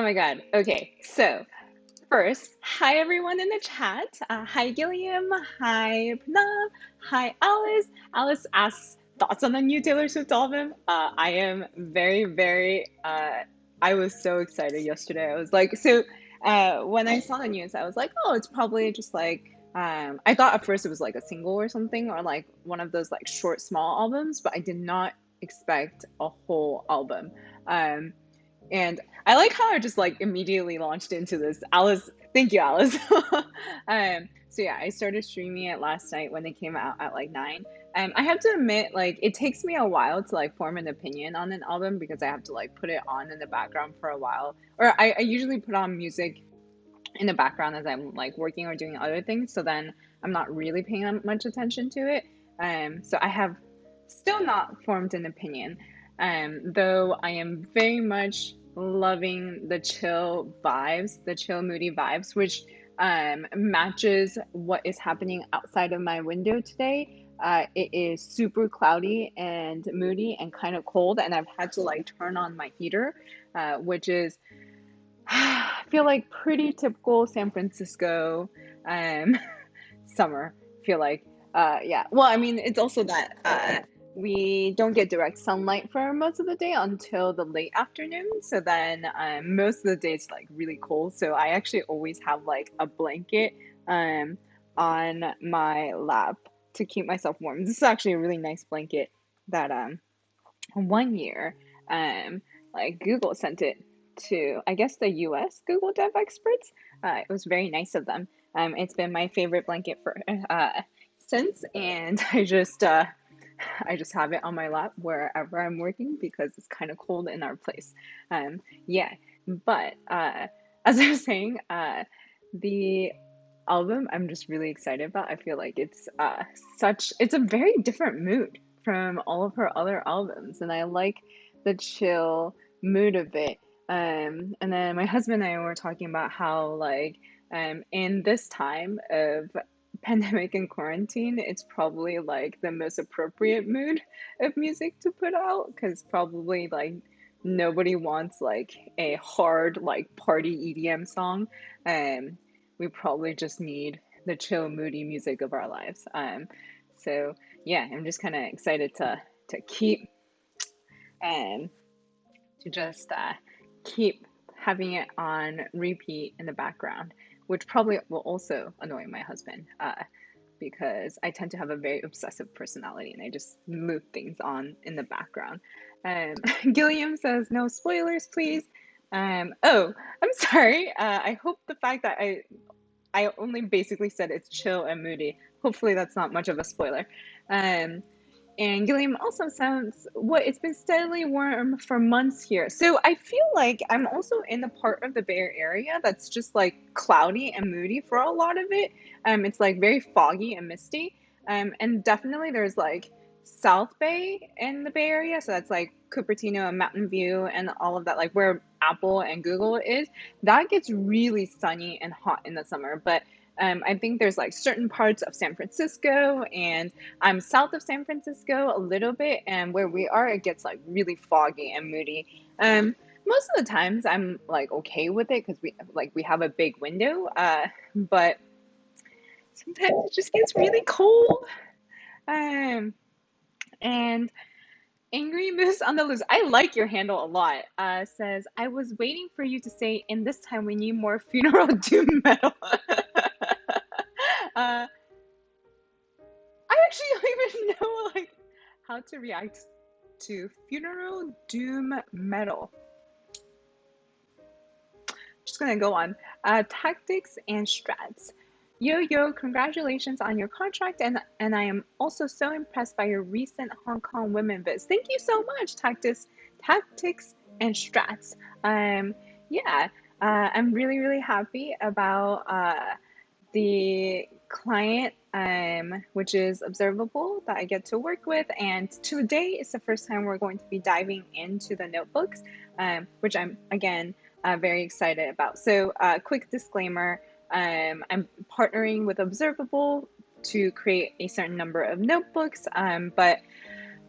Oh my God. Okay. So first, hi everyone in the chat. Hi Gilliam. Hi Pranav. Hi Alice. Alice asks thoughts on the new Taylor Swift album. I am I was so excited yesterday. I was like, when I saw the news, I was like, oh, it's probably just like, I thought at first it was like a single or something, or like one of those like short, small albums, but I did not expect a whole album. Um, and I like how I just like immediately launched into this. Alice, thank you, Alice. So yeah, I started streaming it last night when it came out at like 9. I have to admit, like it takes me a while to like form an opinion on an album because I have to like put it on in the background for a while. Or I usually put on music in the background as I'm like working or doing other things. So then I'm not really paying much attention to it. So I have still not formed an opinion. Though I am very much loving the chill vibes, the chill moody vibes, which matches what is happening outside of my window today. It is super cloudy and moody and kind of cold, and I've had to like turn on my heater, which is I feel like pretty typical San Francisco um, summer. I feel like, yeah. Well, I mean, it's also that we don't get direct sunlight for most of the day until the late afternoon. So then most of the day it's like really cold. So I actually always have like a blanket um, on my lap to keep myself warm. This is actually a really nice blanket that 1 year, um, like Google sent it to, I guess, the US Google Dev experts. It was very nice of them. It's been my favorite blanket for since, and I just have it on my lap wherever I'm working because it's kind of cold in our place. Yeah, but as I was saying, the album I'm just really excited about. I feel like it's a very different mood from all of her other albums, and I like the chill mood of it. And then my husband and I were talking about how like in this time of pandemic and quarantine, it's probably like the most appropriate mood of music to put out because probably like nobody wants like a hard like party EDM song. Um, we probably just need the chill, moody music of our lives. So yeah, I'm just kind of excited to keep and to just keep having it on repeat in the background, which probably will also annoy my husband because I tend to have a very obsessive personality and I just move things on in the background. Um, Gilliam says, no spoilers, please. Oh, I'm sorry. I hope the fact that I only basically said it's chill and moody. Hopefully that's not much of a spoiler. Um, and Gilliam also sounds what it's been steadily warm for months here. So I feel like I'm also in the part of the Bay Area that's just like cloudy and moody for a lot of it. It's like very foggy and misty. And definitely there's like South Bay in the Bay Area. So that's like Cupertino and Mountain View and all of that, like where Apple and Google is. That gets really sunny and hot in the summer. But I think there's like certain parts of San Francisco, and I'm south of San Francisco a little bit, and where we are, it gets like really foggy and moody. Most of the times, I'm like okay with it because we have a big window, but sometimes it just gets really cold. Um, and Angry Moose on the Loose. I like your handle a lot. Says I was waiting for you to say, "In this time, we need more funeral doom metal." uh, I actually don't even know like how to react to funeral doom metal. Just gonna go on. Tactics and strats. Yo yo, congratulations on your contract, and I am also so impressed by your recent Hong Kong women viz. Thank you so much, tactics and strats. Yeah, I'm really happy about the client, which is Observable, that I get to work with. And today is the first time we're going to be diving into the notebooks, which I'm, again, very excited about. So quick disclaimer, I'm partnering with Observable to create a certain number of notebooks, but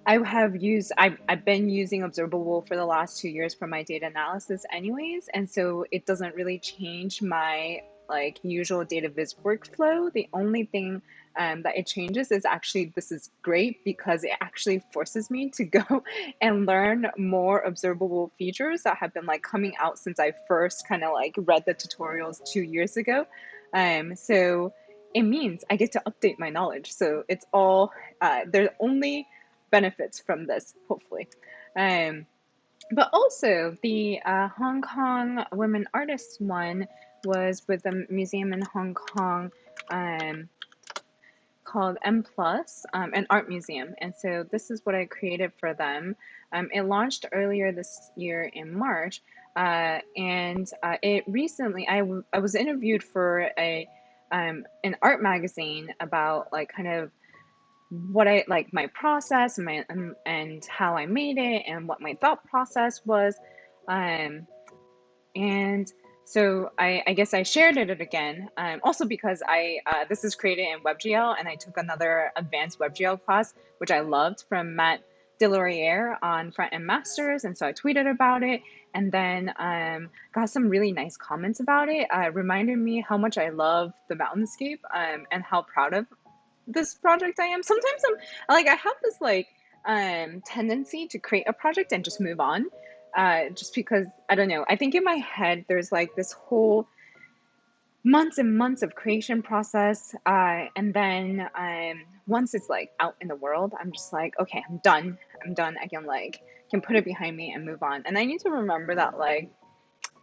I've been using Observable for the last 2 years for my data analysis anyways, and so it doesn't really change my like usual dataviz workflow. The only thing that it changes is actually this is great because it actually forces me to go and learn more observable features that have been like coming out since I first kind of like read the tutorials 2 years ago. So it means I get to update my knowledge. So it's all there's only benefits from this, hopefully. Um, but also, the Hong Kong Women Artists one was with a museum in Hong Kong um, called M Plus, an art museum. And so this is what I created for them. It launched earlier this year in March. And it recently, I was interviewed for an art magazine about like kind of what I like my process and my and how I made it and what my thought process was. Um, and so I guess I shared it again. Also because I this is created in WebGL and I took another advanced WebGL class, which I loved from Matt Deloriere on Front End Masters. And so I tweeted about it and then got some really nice comments about it. Reminded me how much I love the mountainscape and how proud of this project I am. Sometimes I'm like I have this like tendency to create a project and just move on. Just because I don't know. I think in my head there's like this whole months and months of creation process, and then once it's like out in the world, I'm just like, okay, I'm done. I'm done. I can like can put it behind me and move on. And I need to remember that like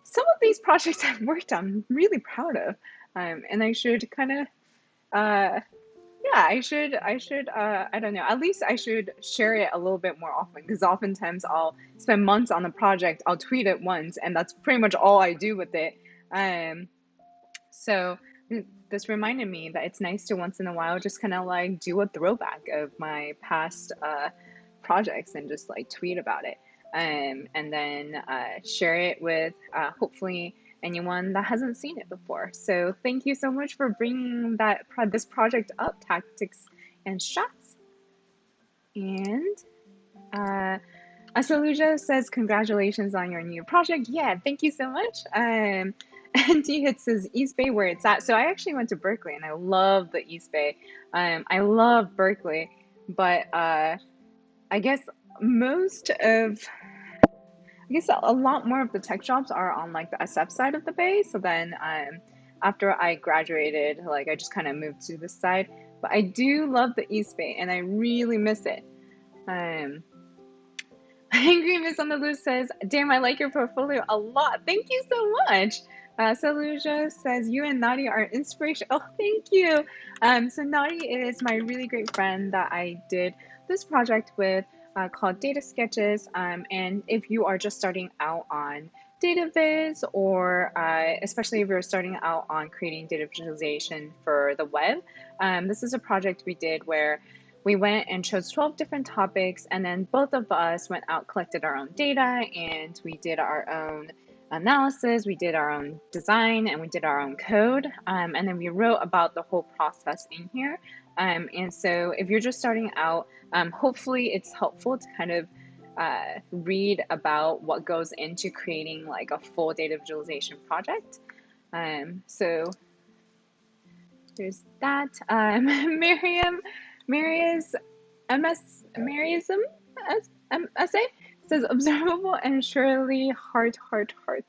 some of these projects I've worked on, I'm really proud of, and I should kind of uh, yeah, I don't know, at least I should share it a little bit more often because oftentimes I'll spend months on the project, I'll tweet it once, and that's pretty much all I do with it. Um, so this reminded me that it's nice to once in a while just kind of like do a throwback of my past projects and just like tweet about it. And then share it with hopefully anyone that hasn't seen it before. So thank you so much for bringing this project up, Tactics and Shots. And Asaluja says, congratulations on your new project. Yeah, thank you so much. And T-Hit says, East Bay, where it's at. So I actually went to Berkeley, and I love the East Bay. I love Berkeley, but I guess most of, I guess a lot more of the tech jobs are on like the SF side of the Bay. So then after I graduated, like I just kind of moved to this side. But I do love the East Bay, and I really miss it. Angry Miss on the Loose says, damn, I like your portfolio a lot. Thank you so much. Saluja says, you and Nadi are inspiration. Oh, thank you. So Nadi is my really great friend that I did this project with called Data Sketches. And if you are just starting out on dataviz or especially if you're starting out on creating data visualization for the web, this is a project we did where we went and chose 12 different topics, and then both of us went out, collected our own data, and we did our own analysis, we did our own design, and we did our own code. And then we wrote about the whole process in here. And so if you're just starting out, hopefully it's helpful to kind of read about what goes into creating like a full data visualization project. So there's that. Maria's Maryism essay says observable and Shirley heart.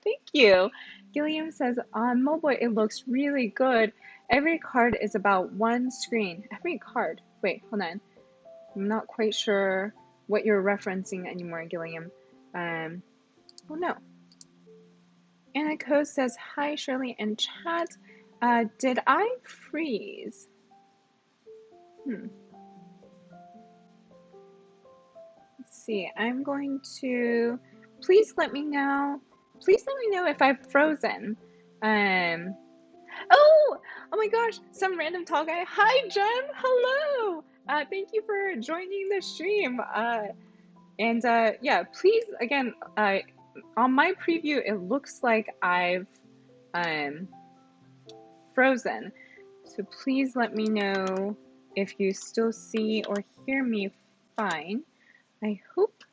Thank you. Gilliam says on mobile it looks really good. Every card is about one screen. Every card. Wait, hold on. I'm not quite sure what you're referencing anymore, Gilliam. Oh no. Anna Co says hi Shirley and chat. Did I freeze? Let's see, I'm going to, please let me know if I've frozen. Oh my gosh, some random tall guy. Hi, Jem, hello. Thank you for joining the stream. And yeah, please, again, on my preview, it looks like I've frozen. So please let me know if you still see or hear me fine. I hope,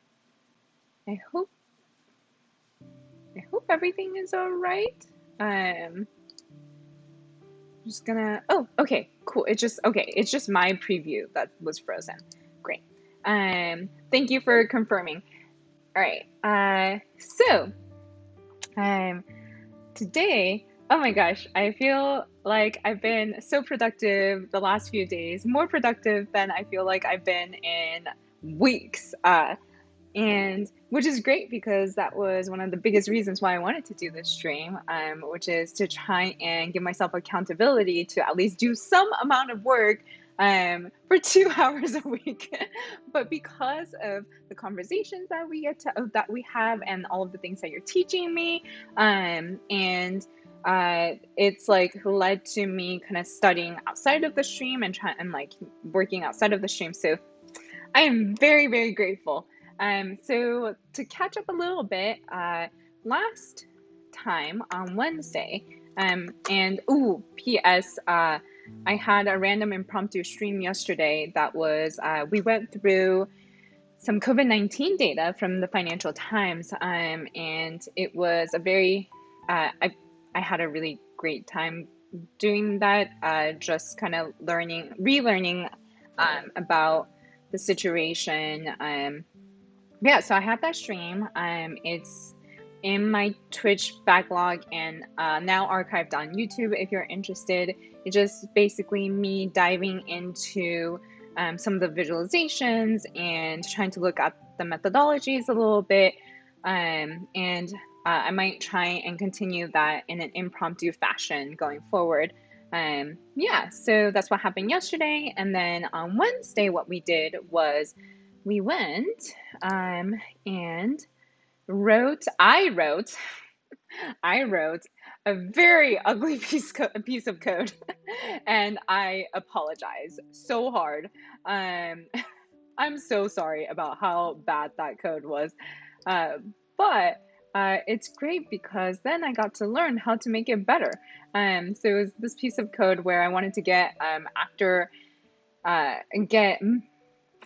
I hope, I hope everything is all right. Just gonna, oh, okay, cool. It's just my preview that was frozen. Great. Thank you for confirming. All right. Um, Today, oh my gosh, I feel like I've been so productive the last few days, more productive than I feel like I've been in weeks. And which is great because that was one of the biggest reasons why I wanted to do this stream, which is to try and give myself accountability to at least do some amount of work for 2 hours a week. But because of the conversations that we have and all of the things that you're teaching me, and it's like led to me kind of studying outside of the stream and trying and like working outside of the stream. So I am very, very grateful. So to catch up a little bit, last time on Wednesday, and ooh, P.S. I had a random impromptu stream yesterday that was, we went through some COVID-19 data from the Financial Times, and it was a very, I had a really great time doing that, just kind of relearning about the situation. Yeah, so I had that stream. It's in my Twitch backlog and now archived on YouTube if you're interested. It's just basically me diving into some of the visualizations and trying to look at the methodologies a little bit. And I might try and continue that in an impromptu fashion going forward. Yeah, so that's what happened yesterday. And then on Wednesday, what we did was we went and I wrote a very ugly piece of code, and I apologize so hard. Um, I'm so sorry about how bad that code was, uh, but it's great because then I got to learn how to make it better. So it was this piece of code where I wanted to get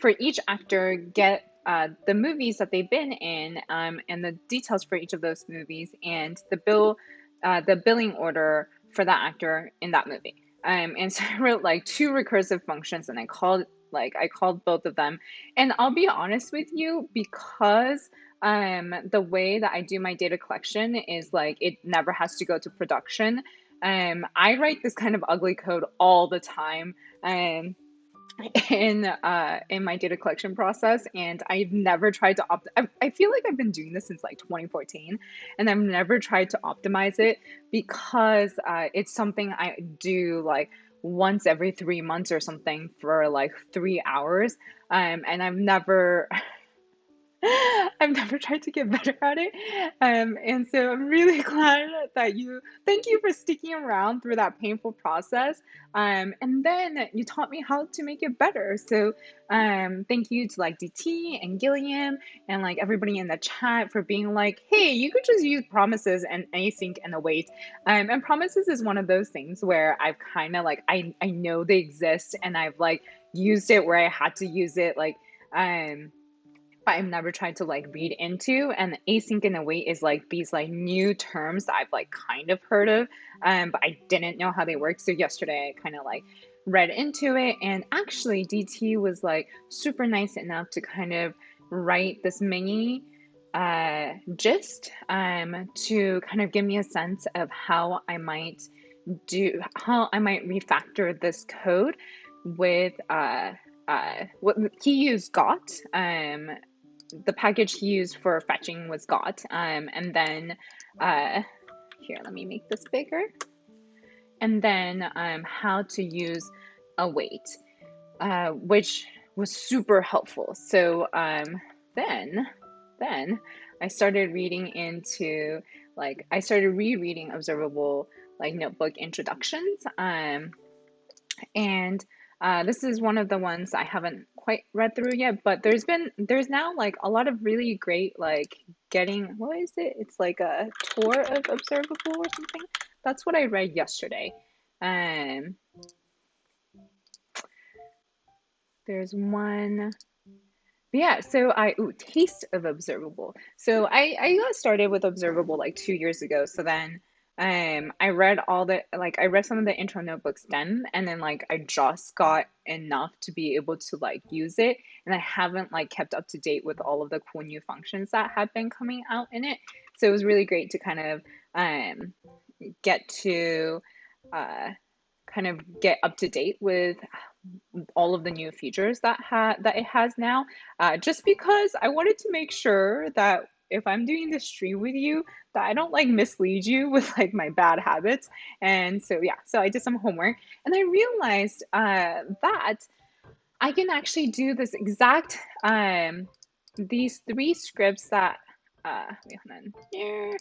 for each actor get the movies that they've been in, and the details for each of those movies and the billing order for that actor in that movie. And so I wrote like two recursive functions and I called both of them. And I'll be honest with you, because the way that I do my data collection is like it never has to go to production. I write this kind of ugly code all the time. In my data collection process, and I've never tried to I feel like I've been doing this since like 2014, and I've never tried to optimize it because it's something I do like once every 3 months or something for like 3 hours, and I've never tried to get better at it. And so I'm really glad that thank you for sticking around through that painful process. And then you taught me how to make it better. So thank you to like DT and Gilliam and like everybody in the chat for being like, hey, you could just use promises and async and await. And promises is one of those things where I've kind of like, I know they exist and I've like used it where I had to use it. Like, I've never tried to like read into, and async and await is like these like new terms that I've like kind of heard of, but I didn't know how they work. So yesterday I kind of like read into it, and actually DT was like super nice enough to kind of write this mini gist to kind of give me a sense of how I might refactor this code with what he used got. The package he used for fetching was got, and then here, let me make this bigger, and then how to use await, which was super helpful. So then I started reading into I started rereading Observable like notebook introductions, and this is one of the ones I haven't quite read through yet, but there's now like a lot of really great like what is it? It's like a tour of Observable or something. That's what I read yesterday. There's one. Yeah, so taste of Observable. So I got started with Observable like 2 years ago. So then I read I read some of the intro notebooks then, and then like I just got enough to be able to like use it. And I haven't like kept up to date with all of the cool new functions that have been coming out in it. So it was really great to kind of um get to uh kind of get up to date with all of the new features that it has now. Just because I wanted to make sure that if I'm doing this stream with you, that I don't like mislead you with like my bad habits. And so yeah, so I did some homework and I realized that I can actually do this exact these wait, hold on here.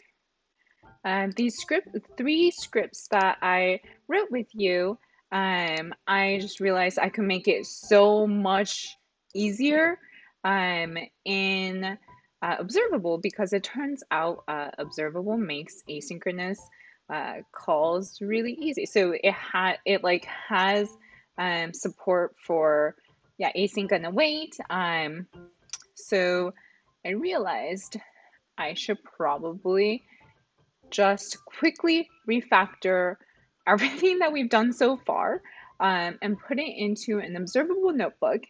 Three scripts that I wrote with you, I just realized I could make it so much easier in Observable, because it turns out Observable makes asynchronous calls really easy. So it has support for async and await. So I realized I should probably just quickly refactor everything that we've done so far, and put it into an observable notebook.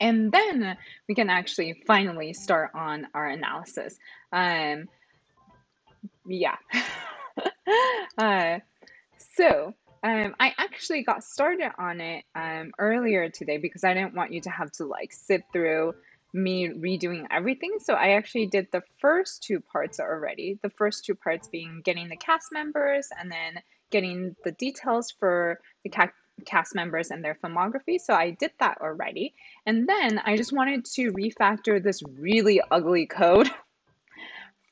And then we can actually finally start on our analysis. Yeah. uh, so I actually got started on it earlier today because I didn't want you to have to like sit through me redoing everything. So I actually did the first two parts already. The first two parts being getting the cast members and then getting the details for the cast members and their filmography. So I did that already. And then I just wanted to refactor this really ugly code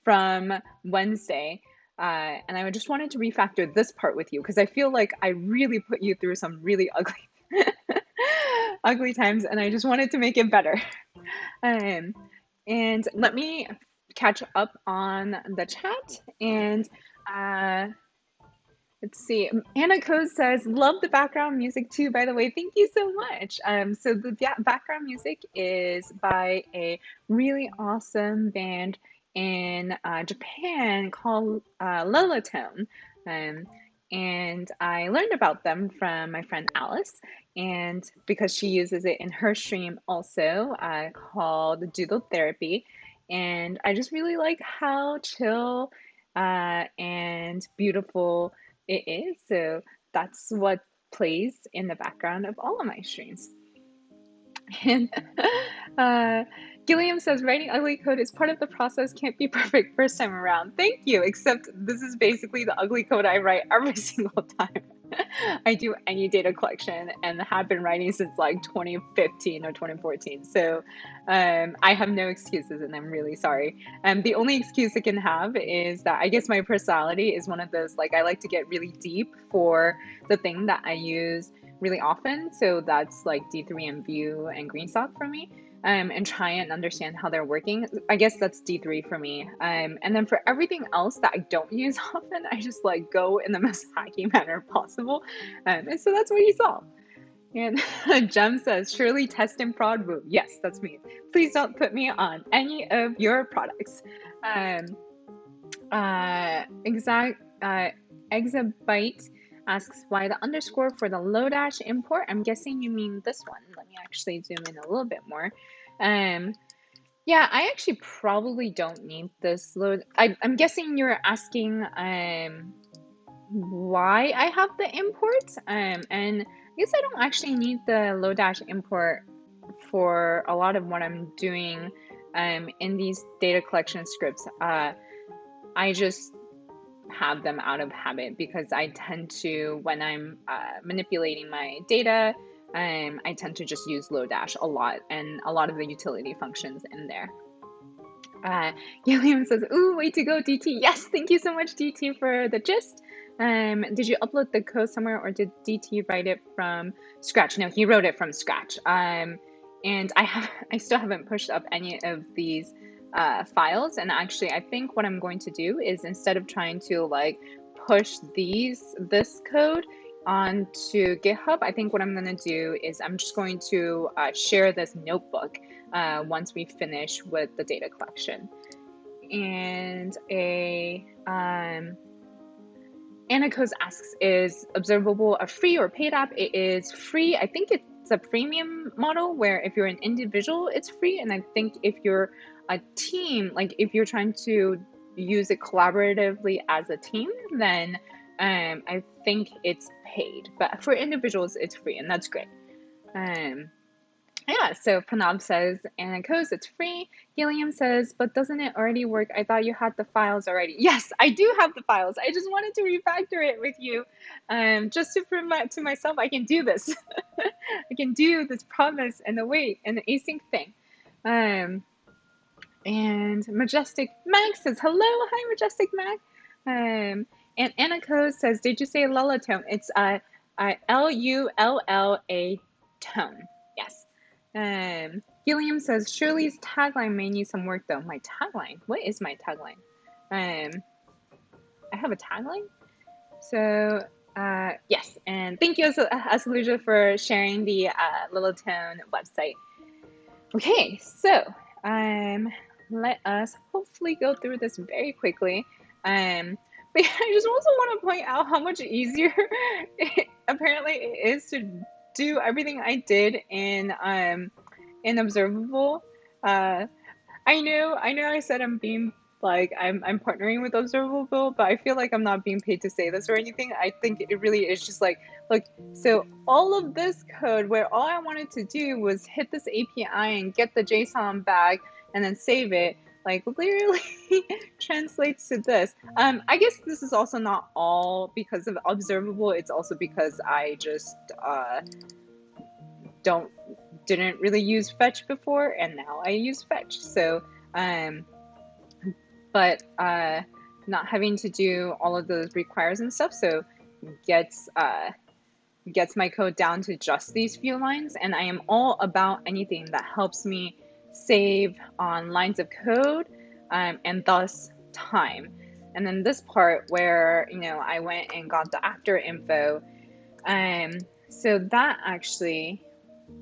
from Wednesday. And I just wanted to refactor this part with you because I feel like I really put you through some really ugly, ugly times, and I just wanted to make it better. And let me catch up on the chat. And let's see. Anna Code says, love the background music too, by the way. Thank you so much. So the background music is by a really awesome band in Japan called Lullatone. And I learned about them from my friend Alice, and because she uses it in her stream also, called Doodle Therapy. And I just really like how chill and beautiful it is. So that's what plays in the background of all of my streams. And Gilliam says, writing ugly code is part of the process, can't be perfect first time around. Thank you, except this is basically the ugly code I write every single time I do any data collection, and have been writing since like 2015 or 2014. So I have no excuses, and I'm really sorry. The only excuse I can have is that I guess my personality is one of those, like, I like to get really deep for the thing that I use really often. So that's like D3 and Vue and Greenstock for me, and try and understand how they're working. I guess that's D3 for me. And then for everything else that I don't use often, I just like go in the most hacky manner possible. And so that's what you saw. And Jem says, Shirley test and prod boo. Yes, that's me. Please don't put me on any of your products. Exabyte asks why the underscore for the Lodash import. I'm guessing you mean this one. Let me actually zoom in a little bit more. Yeah, I actually probably don't need this load. I'm guessing you're asking why I have the import. And I guess I don't actually need the Lodash import for a lot of what I'm doing in these data collection scripts. I just have them out of habit because I tend to, when I'm manipulating my data, I tend to just use Lodash a lot and a lot of the utility functions in there. Gilliam says, ooh, way to go, DT. Yes, thank you so much, DT, for the gist. Did you upload the code somewhere, or did DT write it from scratch? No, he wrote it from scratch. And I still haven't pushed up any of these files. And actually, I think what I'm going to do is, instead of trying to like push this code onto GitHub, I think what I'm going to do is I'm just going to share this notebook once we finish with the data collection. And Anna asks, is Observable a free or paid app? It is free. I think it's a premium model where if you're an individual, it's free. And I think if you're a team, like if you're trying to use it collaboratively as a team, then I think it's paid. But for individuals, it's free, and that's great. Yeah, so Pranav says, Anna it's free. Helium says, but doesn't it already work? I thought you had the files already. Yes, I do have the files. I just wanted to refactor it with you just to prove to myself I can do this. I can do this promise and the wait and the async thing. And Majestic Mag says, hello. Hi, Majestic Mag. And Anna says, did you say Lulla tone? It's Lulla tone. Yes. Helium says, Shirley's tagline may need some work though. My tagline? What is my tagline? I have a tagline? So, yes. And thank you, Asaluja, for sharing the Lillatone website. Okay, so let us hopefully go through this very quickly. But I just also want to point out how much easier apparently it is to do everything I did in Observable. I know I said I'm being like I'm partnering with Observable, but I feel like I'm not being paid to say this or anything. I think it really is just like, look, so all of this code where all I wanted to do was hit this API and get the JSON back and then save it, like literally translates to this. I guess this is also not all because of Observable. It's also because I just didn't really use fetch before, and now I use fetch. So, but not having to do all of those requires and stuff, so gets my code down to just these few lines. And I am all about anything that helps me save on lines of code and thus time. And then this part where I went and got the actor info, so that actually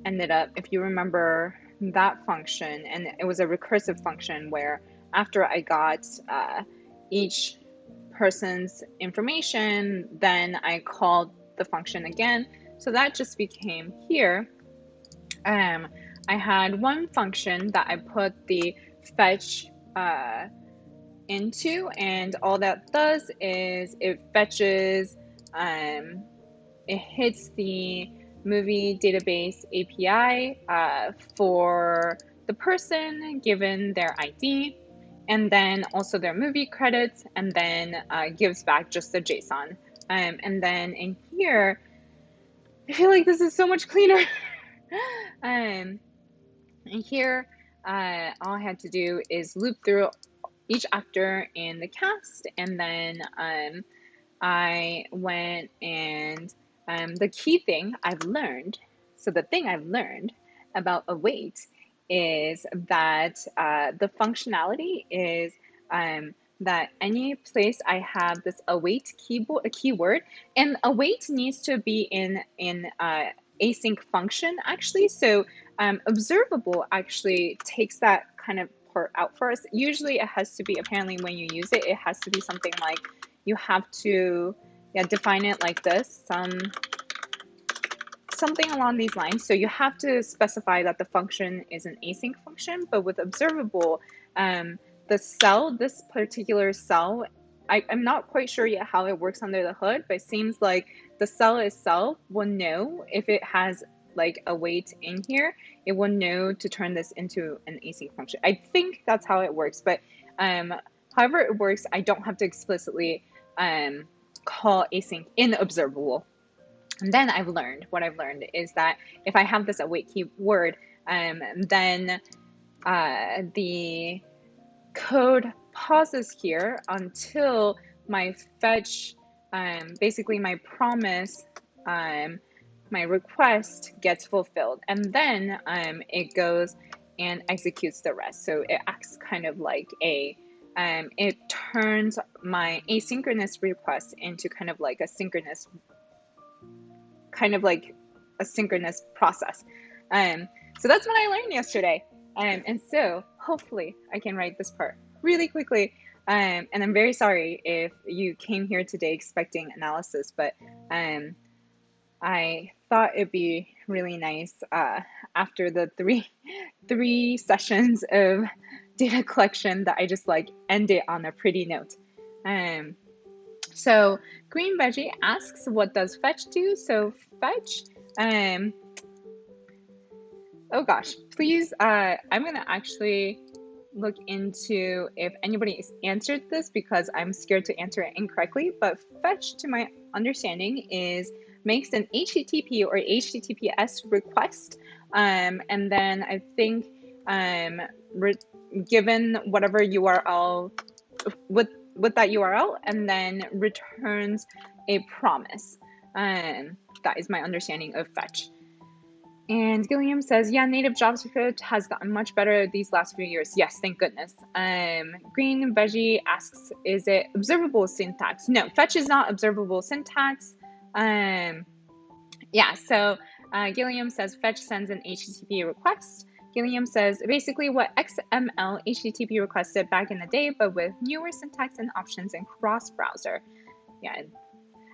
ended up, if you remember that function, and it was a recursive function where after I got each person's information, then I called the function again. So that just became here. I had one function that I put the fetch into, and all that does is it fetches, it hits the movie database API for the person given their ID, and then also their movie credits, and then gives back just the JSON. And then in here, I feel like this is so much cleaner. And here, all I had to do is loop through each actor in the cast, and then I went and the key thing I've learned, so the thing I've learned about await is that the functionality is that any place I have this await keyword, and await needs to be in async function actually. So Observable actually takes that kind of part out for us. Usually it has to be, apparently when you use it, it has to be something like you have to define it like this, something along these lines. So you have to specify that the function is an async function. But with Observable, the cell, this particular cell, I'm not quite sure yet how it works under the hood, but it seems like the cell itself will know if it has like a wait in here, it will know to turn this into an async function. I think that's how it works, but however it works, I don't have to explicitly call async in Observable. And then what I've learned is that if I have this await keyword, then the code pauses here until my fetch, basically my promise, my request gets fulfilled. And then it goes and executes the rest. So it acts kind of like it turns my asynchronous request into kind of like a synchronous kind of like a synchronous process. So that's what I learned yesterday. And so hopefully I can write this part really quickly. And I'm very sorry if you came here today expecting analysis, but I thought it'd be really nice after the three sessions of data collection that I just like end it on a pretty note. So Green Veggie asks, what does fetch do? So fetch, oh gosh, please, I'm gonna actually look into if anybody has answered this because I'm scared to answer it incorrectly, but fetch, to my understanding, makes an HTTP or HTTPS request, and then I think given whatever URL with that URL, and then returns a promise. That is my understanding of fetch. And Gilliam says, yeah, native JavaScript has gotten much better these last few years. Yes, thank goodness. Green Veggie asks, is it observable syntax? No, fetch is not observable syntax. Yeah, so Gilliam says fetch sends an HTTP request. Gilliam says basically what XML HTTP requested back in the day, but with newer syntax and options in cross-browser. Yeah.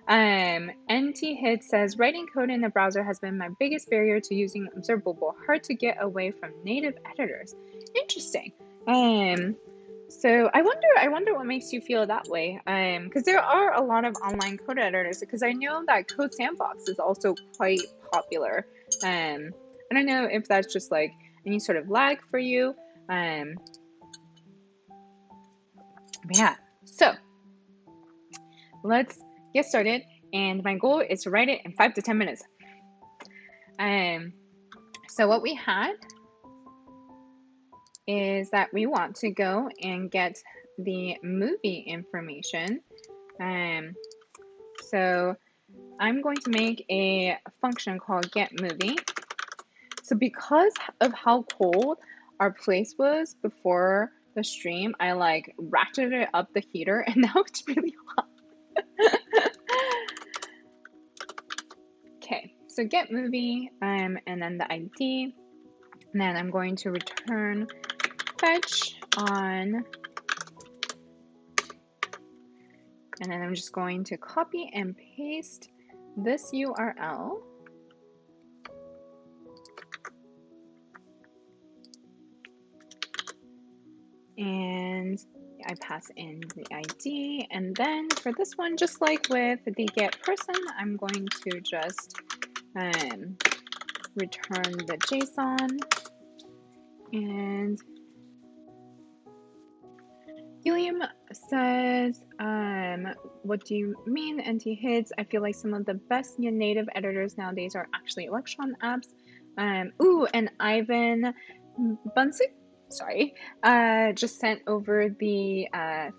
NT says, writing code in a browser has been my biggest barrier to using Observable. Hard to get away from native editors. Interesting. So I wonder what makes you feel that way. Because there are a lot of online code editors. Because I know that Code Sandbox is also quite popular. I don't know if that's just like any sort of lag for you. But yeah. So let's get started, and my goal is to write it in 5 to 10 minutes. So what we had is that we want to go and get the movie information. So I'm going to make a function called getMovie. So because of how cold our place was before the stream, I like ratcheted up the heater, and now it's really hot. Okay, so get movie, and then the ID, and then I'm going to return fetch on, and then I'm just going to copy and paste this URL. And I pass in the ID, and then for this one, just like with the get person, I'm going to just return the JSON. And Helium says, what do you mean, NT-HIDS? I feel like some of the best native editors nowadays are actually Electron apps. Ooh, and Ivan Bunsik, sorry, just sent over the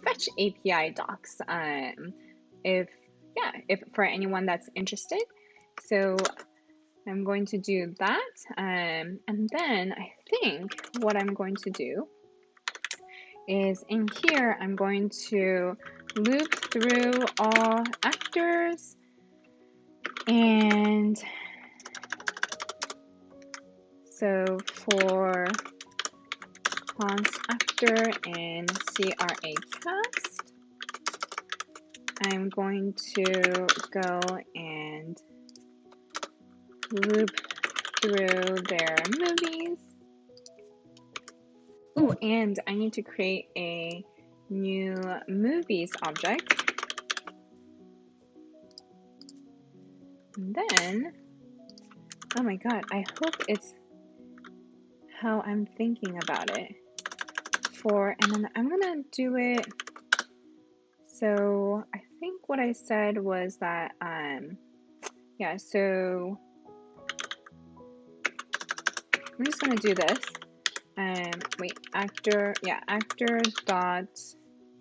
Fetch API docs. If for anyone that's interested. So I'm going to do that. And then I think what I'm going to do is in here, I'm going to loop through all actors, and so for const actor and CRA cast, I'm going to go and loop through their movies. Oh, and I need to create a new movies object. And then, oh my god, I hope it's how I'm thinking about it. And then I'm gonna do it. So I think what I said was that, yeah, so I'm just gonna do this. Wait, actor dot,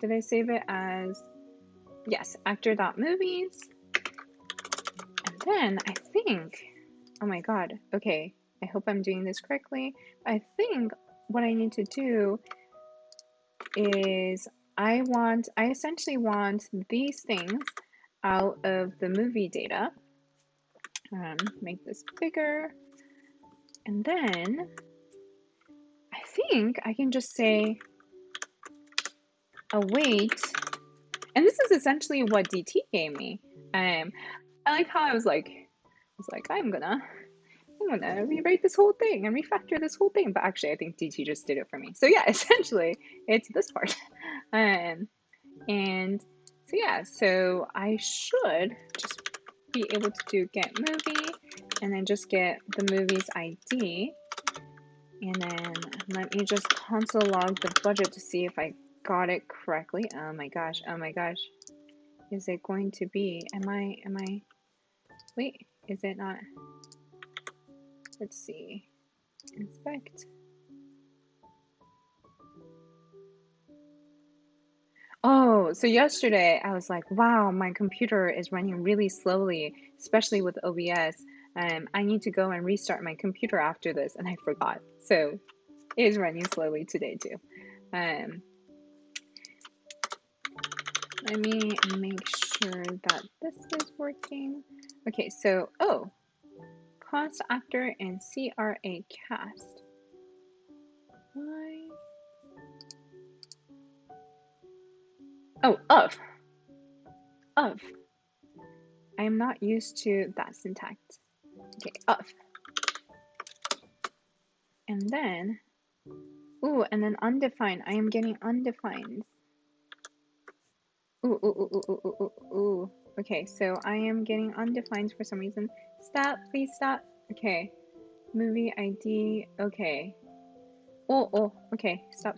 did I save it as, yes, actor dot movies. And then I think, oh my god, okay, I hope I'm doing this correctly. I think what I need to do is I essentially want these things out of the movie data. Make this bigger. And then I think I can just say await. And this is essentially what DT gave me. I like how I was like, I'm gonna rewrite this whole thing and refactor this whole thing. But actually, I think DT just did it for me. So yeah, essentially, it's this part. And so yeah, so I should just be able to do get movie and then just get the movie's ID. And then let me just console log the budget to see if I got it correctly. Oh my gosh, oh my gosh. Is it going to be, wait, is it not? Let's see, inspect. Oh, so yesterday I was like, wow, my computer is running really slowly, especially with OBS. I need to go and restart my computer after this, and I forgot. So it is running slowly today too. Let me make sure that this is working. Okay, so, oh, cost actor and CRA cast. Why? Oh, of. I am not used to that syntax. Okay, of. And then, ooh, and then undefined. I am getting undefined. Ooh, ooh, ooh, ooh, ooh, ooh, ooh. Okay, so I am getting undefined for some reason. Stop, please stop. Okay, movie ID. Okay. Oh, okay. Stop.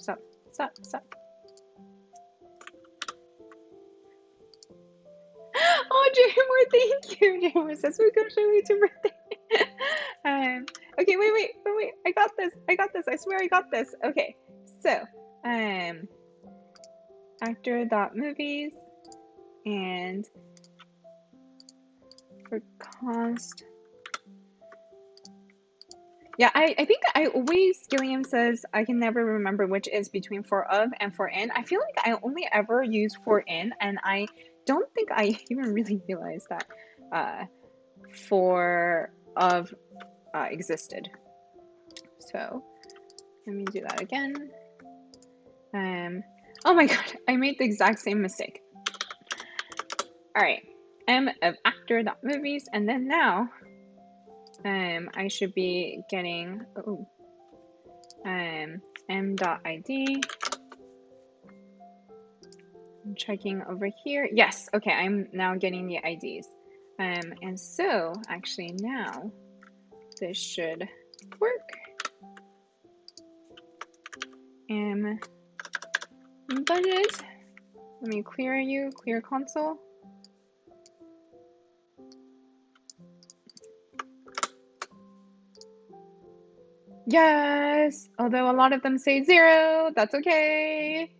Oh, Jammer, thank you. Jammer says we go Shirley to birthday. Okay, wait. I got this. I swear I got this. Okay, so, actor.movies and for cost. Yeah, I think I always, Gilliam says, I can never remember which is between for of and for in. I feel like I only ever use for in, and I don't think I even really realized that for of existed. So let me do that again. Oh my god, I made the exact same mistake. All right, M of actor.movies, and then now I should be getting m.id. I'm checking over here. Yes, okay, I'm now getting the IDs. And so actually now this should work. Budget. Let me clear console. Yes, although a lot of them say 0, that's okay.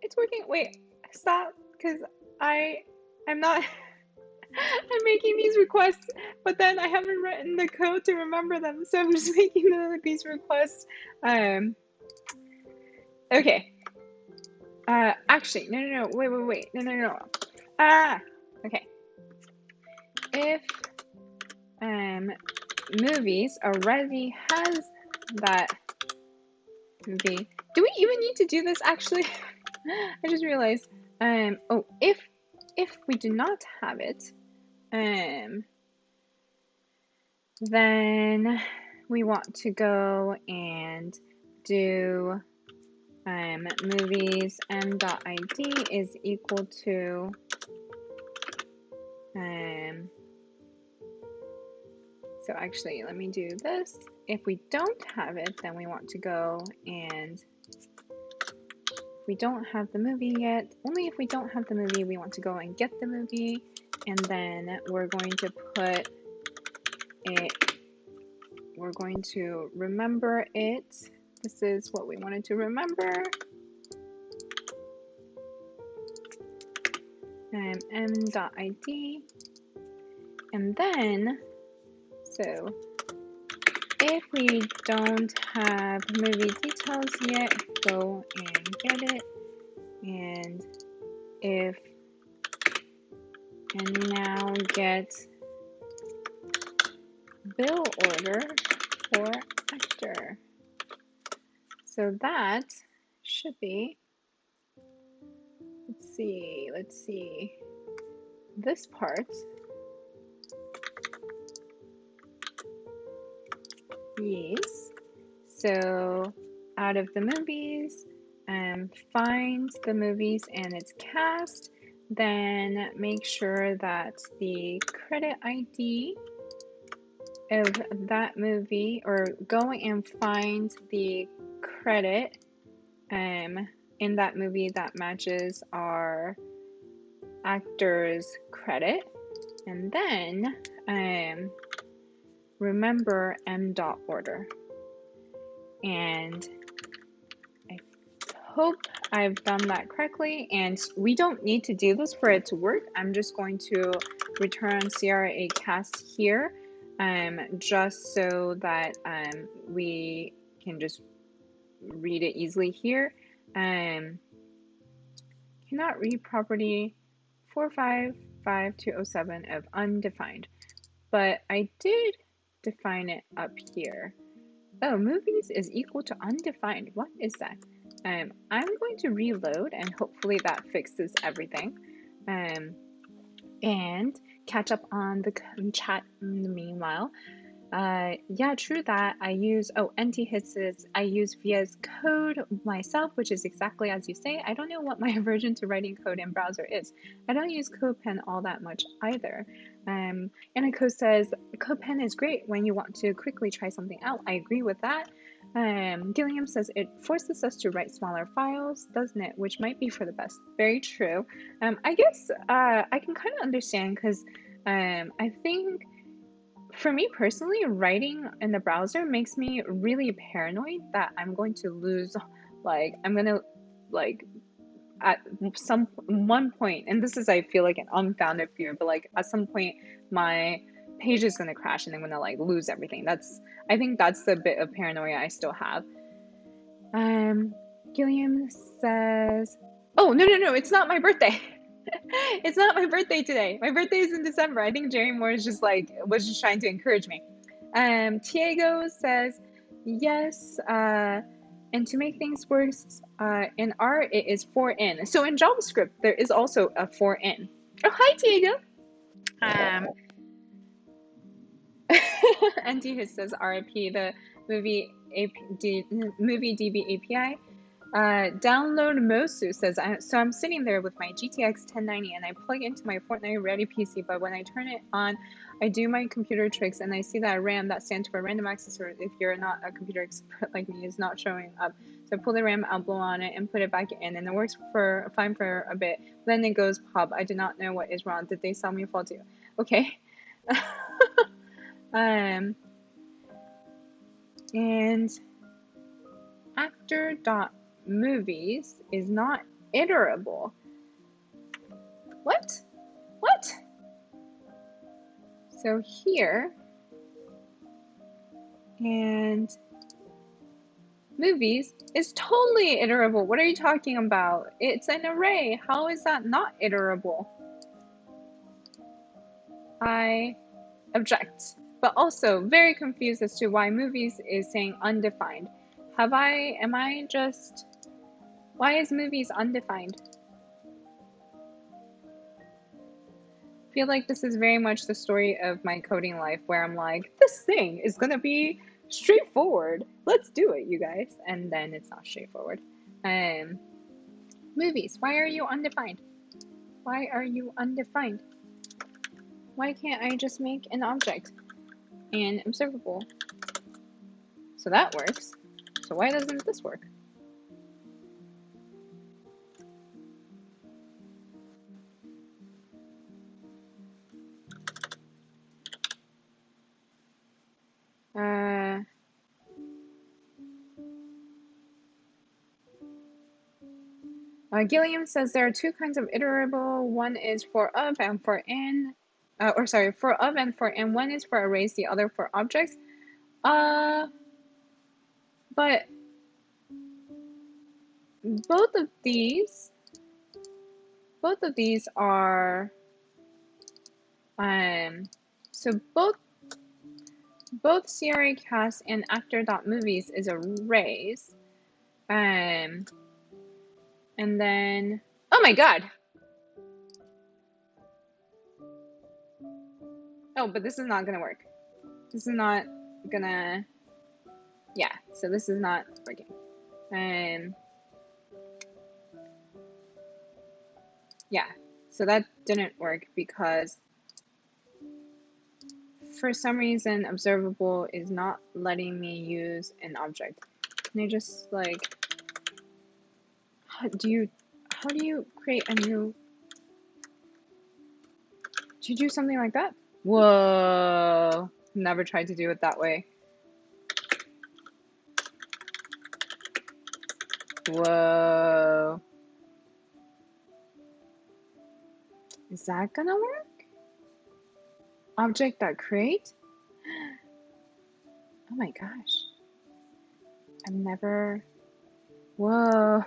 It's working. Wait, stop, because I'm not, I'm making these requests, but then I haven't written the code to remember them, so I'm just making these requests. Okay. Actually, no, wait, no. Okay. If movies already has that movie, do we even need to do this actually? I just realized. Oh, if we do not have it, then we want to go and do movies m.id is equal to so actually let me do this. If we don't have it, then we want to go and we don't have the movie yet. Only if we don't have the movie, we want to go and get the movie, and then we're going to put it, we're going to remember it. This is what we wanted to remember. M.id. And then, so if we don't have movie details yet, go and get it. And if And now get bill order for actor. So that should be, let's see, this part is, so out of the movies, find the movies and its cast, then make sure that the credit ID of that movie, or go and find the credit in that movie that matches our actor's credit, and then remember m.order. And I hope I've done that correctly, and we don't need to do this for it to work. I'm just going to return CRA cast here, just so that we can just read it easily here. Cannot read property 455207 of undefined, but I did define it up here. Oh, movies is equal to undefined. What is that? I'm going to reload, and hopefully that fixes everything. And catch up on the chat in the meanwhile. Yeah, true that. I use, NT hits is, I use VS Code myself, which is exactly as you say. I don't know what my aversion to writing code in browser is. I don't use CodePen all that much either. Anna Co says, CodePen is great when you want to quickly try something out. I agree with that. Gilliam says, it forces us to write smaller files, doesn't it? Which might be for the best. Very true. I guess I can kind of understand, because I think for me personally, writing in the browser makes me really paranoid that I'm going to lose, I'm going to, at one point, and this is, I feel like, an unfounded fear, but at some point, my page is going to crash and I'm going to lose everything. I think that's the bit of paranoia I still have. Gilliam says, oh, no, it's not my birthday. It's not my birthday today. My birthday is in December. I think Jerry Moore is was just trying to encourage me. Tiago says, yes, and to make things worse, in R it is for in. So in JavaScript, there is also a for in. Oh, hi, Tiago. NT says RIP, the movie DB API. Download Mosu says, so I'm sitting there with my GTX 1090 and I plug into my Fortnite ready PC, but when I turn it on, I do my computer tricks and I see that RAM, that stands for random access, or if you're not a computer expert like me, is not showing up. So I pull the RAM out, blow on it, and put it back in, and it works fine for a bit. Then it goes pub. I do not know what is wrong. Did they sell me faulty? Okay. And actor.movies is not iterable. What? So here, and movies is totally iterable. What are you talking about? It's an array. How is that not iterable? I object. But also very confused as to why movies is saying undefined. Why is movies undefined? I feel like this is very much the story of my coding life, where I'm like, this thing is gonna be straightforward. Let's do it, you guys. And then it's not straightforward. Movies, why are you undefined? Why are you undefined? Why can't I just make an object and observable? So that works. So why doesn't this work? Gilliam says there are two kinds of iterable. One is for of and for in, for of and for in. One is for arrays, the other for objects. But both of these are So both CRA cast and actor.movies is arrays. And then, oh my God. Oh, but this is not gonna work. This is not gonna, yeah, so this is not working. Yeah, so that didn't work because for some reason, observable is not letting me use an object. Can I just like, how do you create a new, do you do something like that? Whoa, never tried to do it that way. Whoa. Is that gonna work? Object.create? Oh my gosh. I've never, whoa.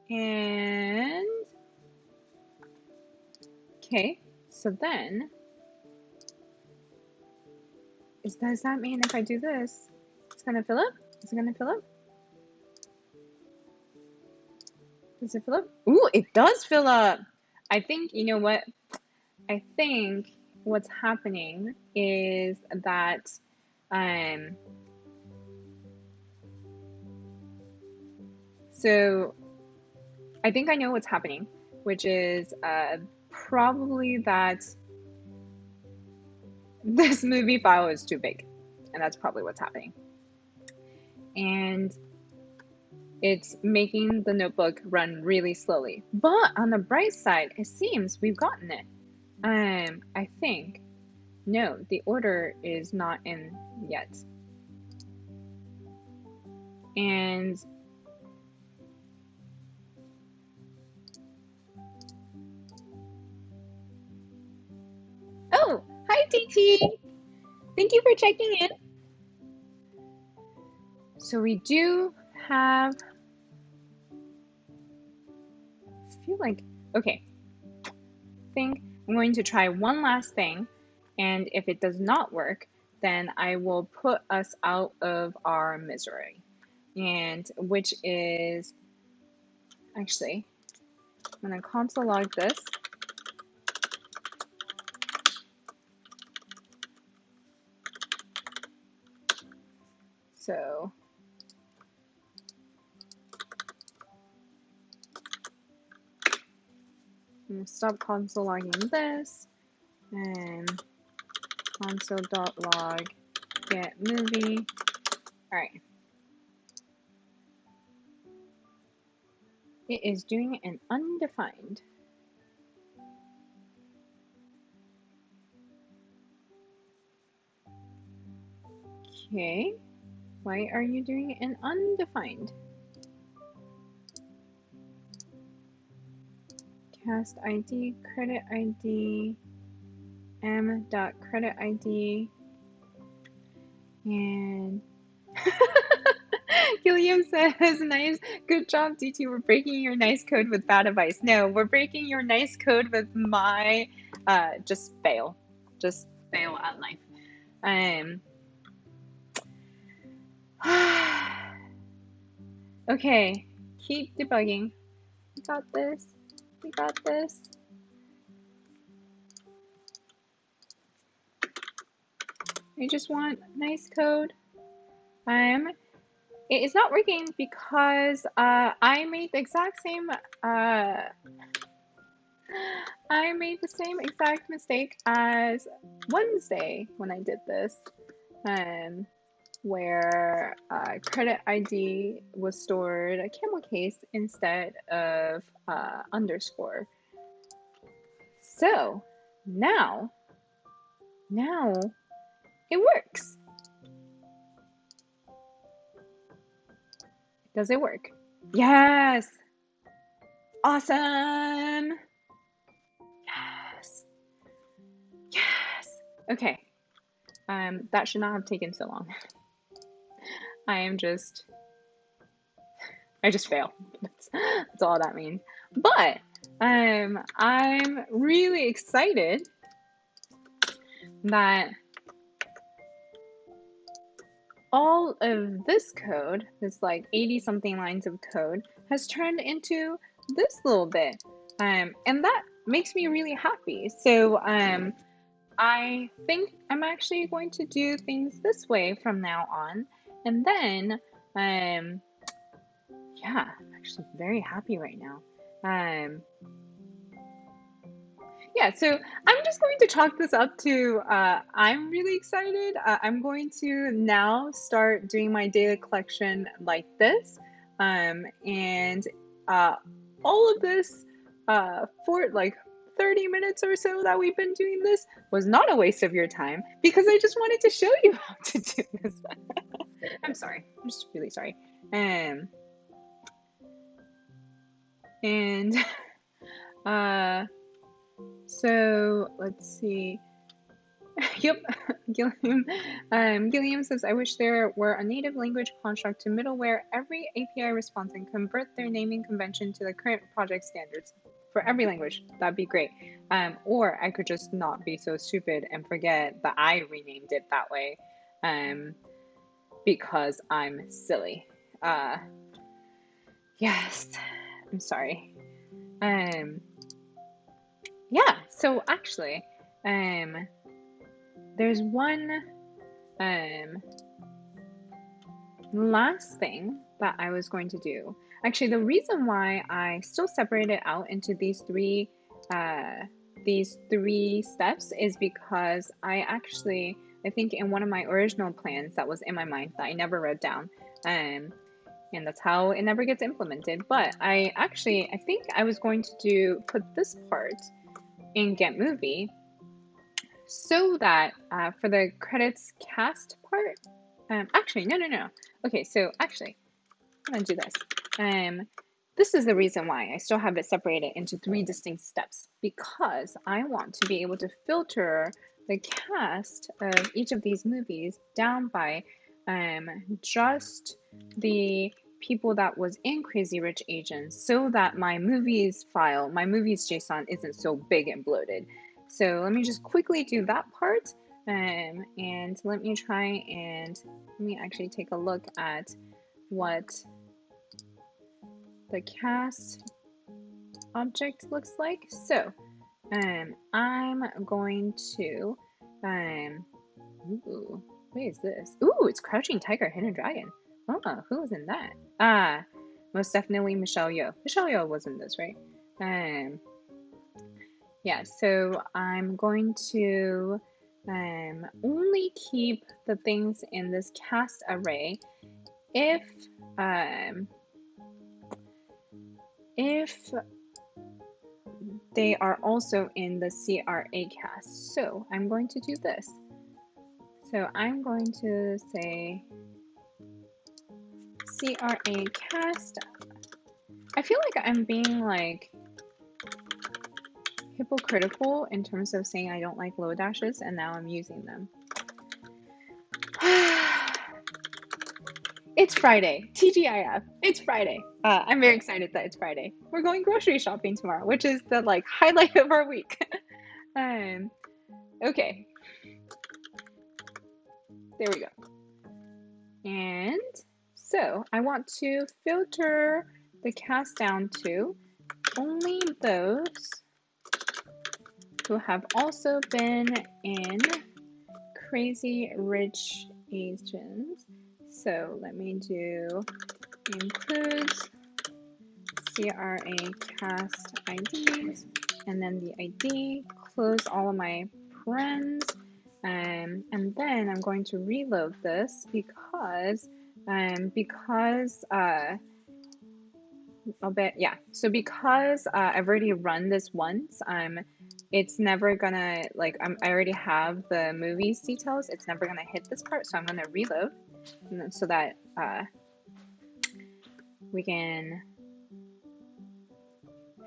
And okay, so then does that mean if I do this, it's gonna fill up? Is it gonna fill up? Does it fill up? Ooh, it does fill up. I think, you know what? I think what's happening is that so I think I know what's happening, which is probably that this movie file is too big, and that's probably what's happening. And it's making the notebook run really slowly. But on the bright side, it seems we've gotten it. I think, no, the order is not in yet. And oh, hi DT. Thank you for checking in. So we do have, I feel like, okay, I think I'm going to try one last thing, and if it does not work, then I will put us out of our misery, and which is, actually, I'm gonna console log this. So I'm gonna stop console logging this, and console.log get movie. All right. It is doing an undefined. Okay. Why are you doing an undefined? Cast ID, credit ID, m.credit ID, and Gilliam says, nice, good job, DT. We're breaking your nice code with bad advice. No, we're breaking your nice code with my just fail at life. Okay, keep debugging. We got this. We got this. I just want nice code. It is not working because I made the exact same mistake as Wednesday when I did this, where credit ID was stored a camel case instead of underscore. So now it works. Does it work? Yes. Awesome. Yes. Yes. Okay. That should not have taken so long. I I just fail. That's all that means. But I'm really excited that all of this code, this like 80 something lines of code, has turned into this little bit. And that makes me really happy. So I think I'm actually going to do things this way from now on. And then, yeah, I'm actually very happy right now. Yeah, so I'm just going to chalk this up to I'm really excited. I'm going to now start doing my data collection like this. And all of this for like 30 minutes or so that we've been doing this was not a waste of your time because I just wanted to show you how to do this. I'm sorry. I'm just really sorry. And so let's see. Yep, Gilliam says, I wish there were a native language construct to middleware every API response and convert their naming convention to the current project standards for every language. That'd be great. Or I could just not be so stupid and forget that I renamed it that way because I'm silly. Yes, I'm sorry. Yeah, so actually, there's one last thing that I was going to do. Actually, the reason why I still separate it out into these three steps is because I think in one of my original plans that was in my mind that I never wrote down, and that's how it never gets implemented. But I think I was going to put this part in Get Movie so that for the credits cast part, actually, no. Okay, so actually, I'm gonna do this. This is the reason why I still have it separated into 3 distinct steps, because I want to be able to filter the cast of each of these movies down by just the people that was in Crazy Rich Asians, so that my movies file, my movies JSON isn't so big and bloated. So let me just quickly do that part, and let me try and let me actually take a look at what the cast object looks like. So I'm going to ooh, what is this? Ooh, it's Crouching Tiger, Hidden Dragon. Oh, who was in that? Most definitely Michelle Yeoh. Michelle Yeoh was in this, right? Yeah, so I'm going to only keep the things in this cast array if they are also in the CRA cast. So I'm going to do this. So I'm going to say CRA cast. I feel like I'm being like hypocritical in terms of saying I don't like Lodashes, and now I'm using them. It's Friday. TGIF. It's Friday. I'm very excited that it's Friday. We're going grocery shopping tomorrow, which is the like highlight of our week. Okay. There we go. And so I want to filter the cast down to only those who have also been in Crazy Rich Asians. So let me do includes CRA cast IDs, and then the ID, close all of my parens, and then I'm going to reload this because I'll bet, yeah. So because I've already run this once, it's never gonna, like, I already have the movies details. It's never gonna hit this part, so I'm gonna reload, and then, so that we can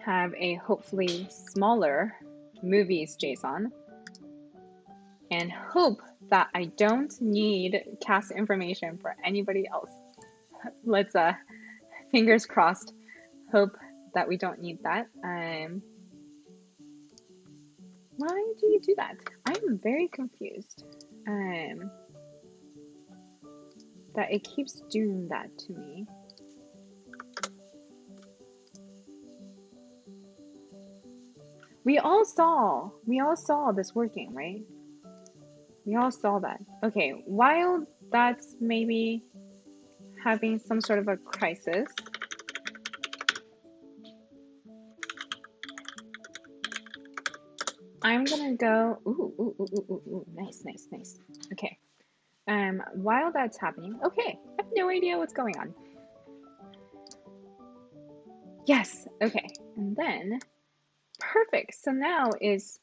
have a hopefully smaller movies JSON, and hope that I don't need cast information for anybody else. Let's Fingers crossed. Hope that we don't need that. Why do you do that? I'm very confused. That it keeps doing that to me. We all saw this working, right? We all saw that. Okay, while that's maybe having some sort of a crisis, I'm gonna go, ooh, nice. Okay, while that's happening, okay, I have no idea what's going on. Yes, okay, and then, perfect. So now is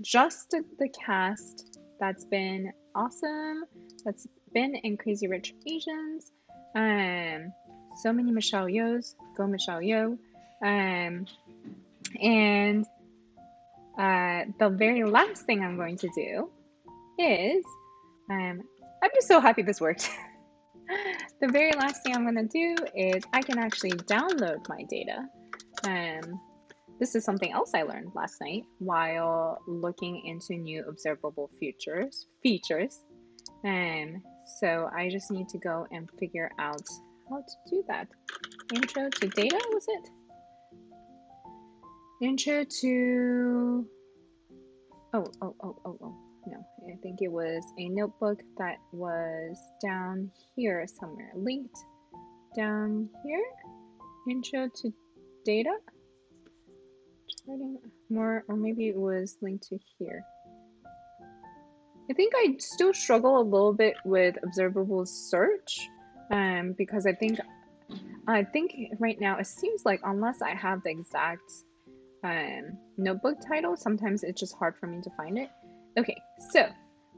just the cast that's been awesome, that's been in Crazy Rich Asians. So many Michelle Yeohs, go Michelle Yeoh. And the very last thing I'm going to do is, I'm just so happy this worked. The very last thing I'm going to do is I can actually download my data. This is something else I learned last night while looking into new observable features. So I just need to go and figure out how to do that. Intro to data, was it? Intro to, no, I think it was a notebook that was down here somewhere, linked down here. Intro to data, charting more, or maybe it was linked to here. I think I still struggle a little bit with observable search, because I think right now it seems like unless I have the exact notebook title, sometimes it's just hard for me to find it. Okay, so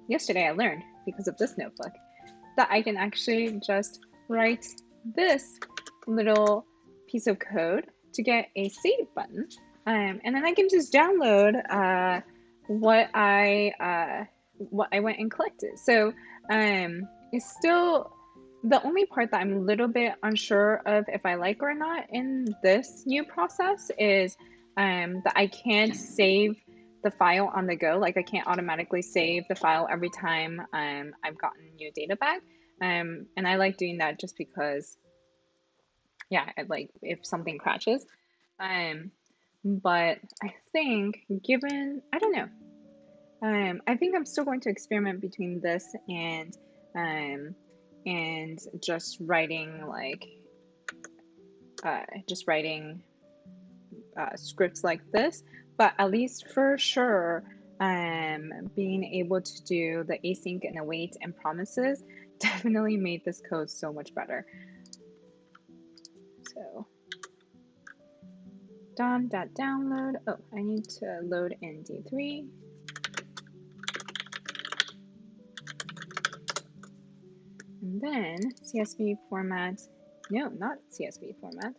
yesterday I learned, because of this notebook, that I can actually just write this little piece of code to get a save button, and then I can just download what I went and collected. So it's still the only part that I'm a little bit unsure of if I like or not in this new process is that I can't save the file on the go. Like I can't automatically save the file every time I've gotten new data back. And I like doing that just because, yeah, like if something crashes. But I think I don't know. I think I'm still going to experiment between this and just writing scripts like this. But at least for sure, being able to do the async and await and promises definitely made this code so much better. So dom.download. Oh, I need to load in D3. And then CSV format. No, not CSV format.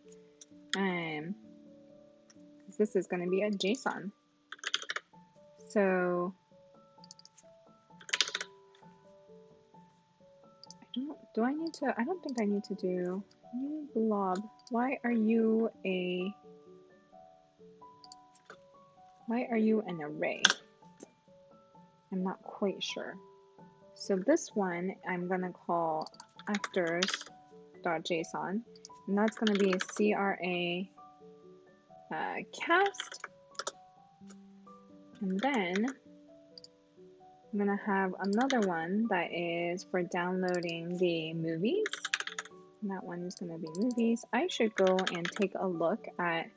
This is going to be a JSON. So I don't think I need to do new blob. Why are you an array? I'm not quite sure. So this one I'm gonna call actors.json, and that's gonna be a CRA cast, and then I'm gonna have another one that is for downloading the movies. And that one is gonna be movies. I should go and take a look at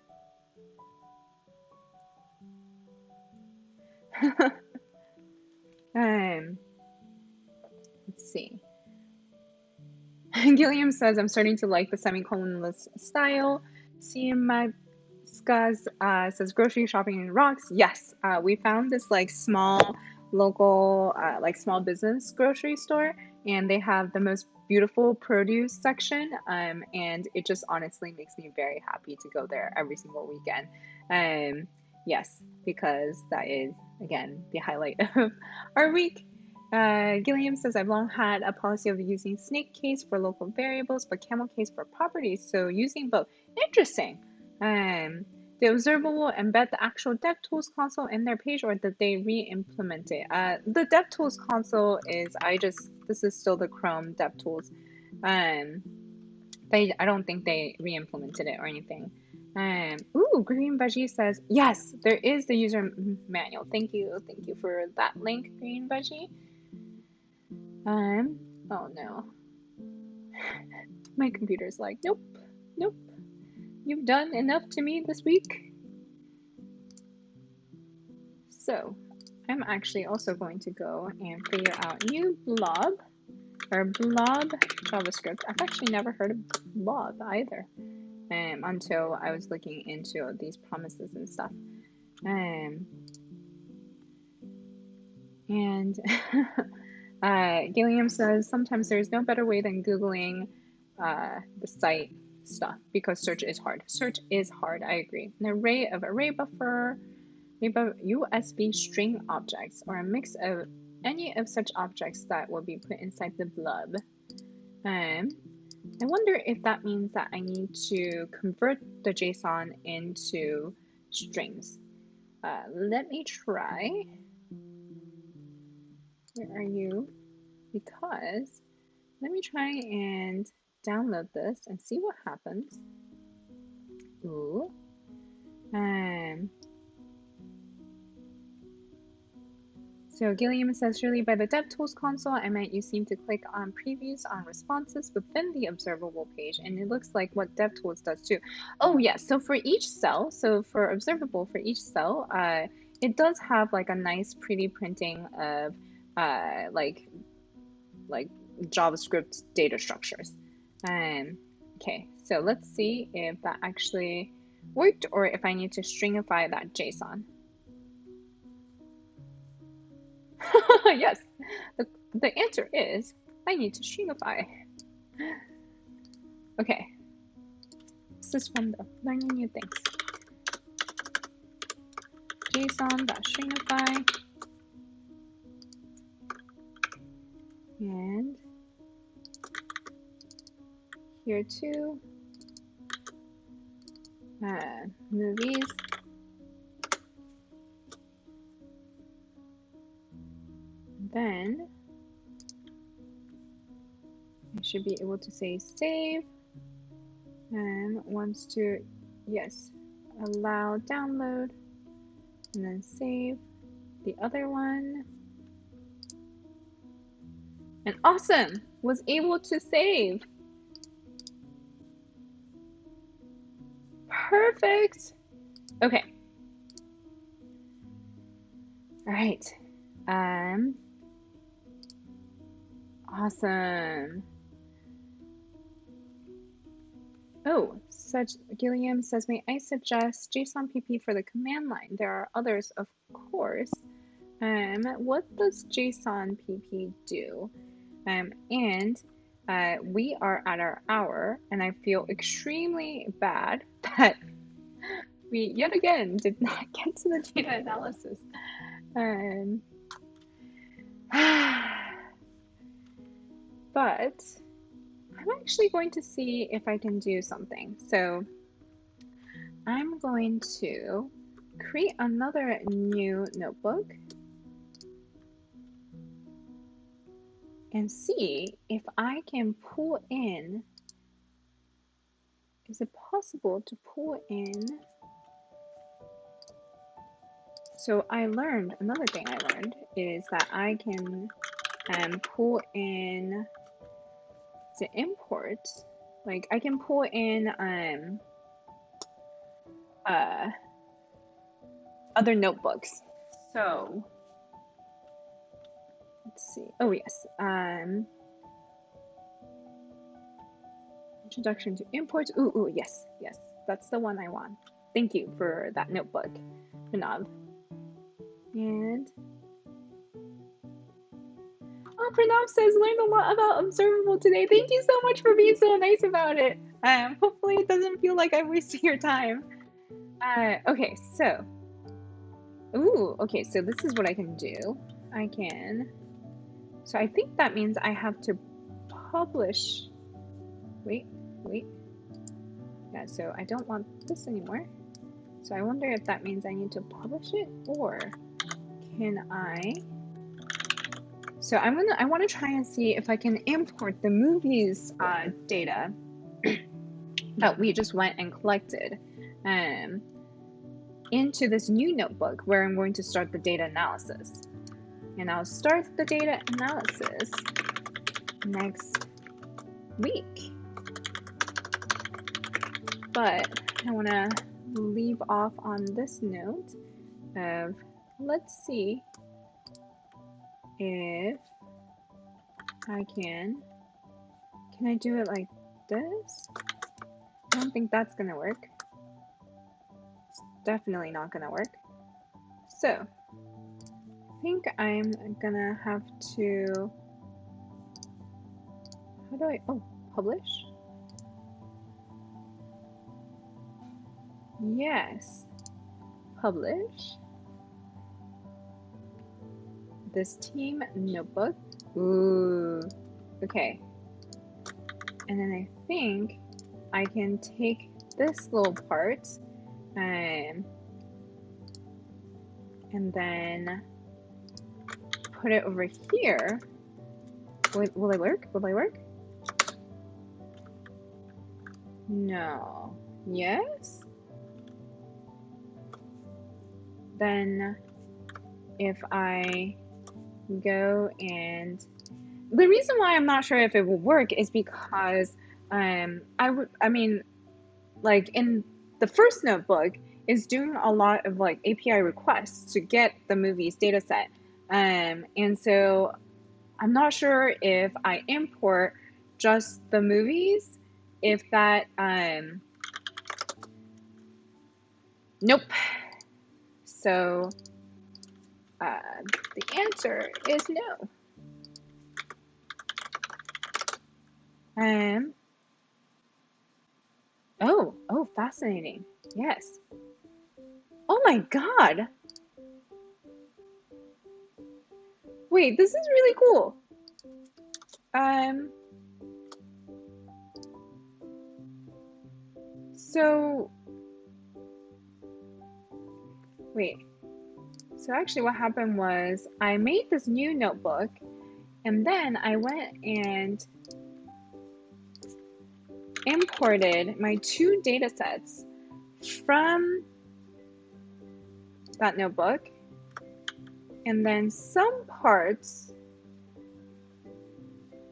let's see. Gilliam says, I'm starting to like the semicolonless style. Siemagskaz says, grocery shopping in rocks. Yes, we found this like small local, like small business grocery store, and they have the most beautiful produce section. And it just honestly makes me very happy to go there every single weekend. Yes, because that is, again, the highlight of our week. Gilliam says, I've long had a policy of using snake case for local variables, but camel case for properties. So using both. Interesting. The Observable embed the actual DevTools console in their page, or did they re-implement it? The DevTools console is, this is still the Chrome DevTools. I don't think they re-implemented it or anything. Ooh, Green Veggie says, yes, there is the user manual. Thank you for that link, Green Veggie. Oh no. My computer's like, nope. You've done enough to me this week. So, I'm actually also going to go and figure out new blob JavaScript. I've actually never heard of blob either, until I was looking into these promises and stuff. Gilliam says, sometimes there's no better way than Googling the site stuff because search is hard. Search is hard, I agree. An array of array buffer, USB string objects, or a mix of any of such objects that will be put inside the blob. I wonder if that means that I need to convert the JSON into strings. Let me try. Where are you? Because let me try and download this and see what happens. Ooh. So Gilliam says, Shirley, by the DevTools console, I meant you seem to click on previews on responses within the observable page, and it looks like what DevTools does too. Oh yes, so for each cell, so for observable for each cell, it does have like a nice pretty printing of like JavaScript data structures. Okay, so let's see if that actually worked or if I need to stringify that JSON. Yes, the answer is I need to stringify. Okay, this is fun though, learning new things. JSON.stringify, and here too, movies. Then I should be able to say save, and wants to, yes, allow download, and then save the other one. And awesome, was able to save. Perfect. Okay. All right. Awesome. Oh, Gilliam says, may I suggest JSON PP for the command line? There are others, of course. What does JSON PP do? And we are at our hour, and I feel extremely bad that we yet again did not get to the data analysis. But I'm actually going to see if I can do something. So I'm going to create another new notebook and see if I can pull in. Is it possible to pull in? So another thing I learned is that I can pull in the import. Like I can pull in other notebooks. So let's see. Oh yes. Introduction to imports. Ooh, yes. That's the one I want. Thank you for that notebook, Pranav. And Pranav says, learned a lot about Observable today. Thank you so much for being so nice about it. Hopefully it doesn't feel like I'm wasting your time. Okay, so this is what I can do. I can So I think that means I have to publish. Wait. Yeah, so I don't want this anymore. So I wonder if that means I need to publish it, or can I? So I want to try and see if I can import the movies data that we just went and collected into this new notebook where I'm going to start the data analysis. And I'll start the data analysis next week. But I want to leave off on this note of, let's see if I can I do it like this? I don't think that's gonna work. It's definitely not gonna work. So I think I'm gonna have to, how do I, oh, publish? Yes, publish this team notebook. Ooh, okay. And then I think I can take this little part and then put it over here. Will it work? Will it work? No. Yes? Then if I go and, the reason why I'm not sure if it will work is because I mean, like in the first notebook is doing a lot of like API requests to get the movies data set. And so I'm not sure if I import just the movies, if that, nope. So the answer is no. Oh, fascinating. Yes. Oh my God. Wait, this is really cool. So, wait. So actually what happened was I made this new notebook and then I went and imported my two data sets from that notebook, and then some parts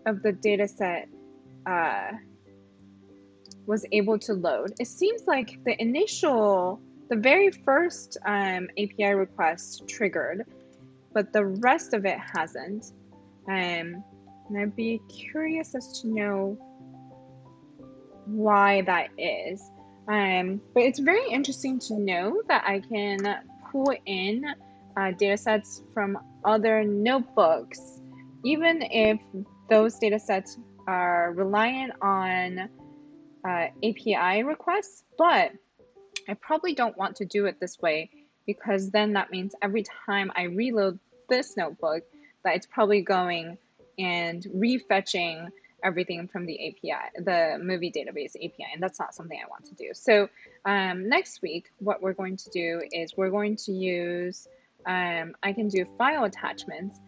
of the data set was able to load. It seems like the very first API request triggered, but the rest of it hasn't. And I'd be curious as to know why that is. But it's very interesting to know that I can pull in data sets from other notebooks, even if those data sets are reliant on API requests. But I probably don't want to do it this way, because then that means every time I reload this notebook that it's probably going and refetching everything from the API, the movie database API, and that's not something I want to do. So next week, what we're going to do is we're going to use, I can do file attachments,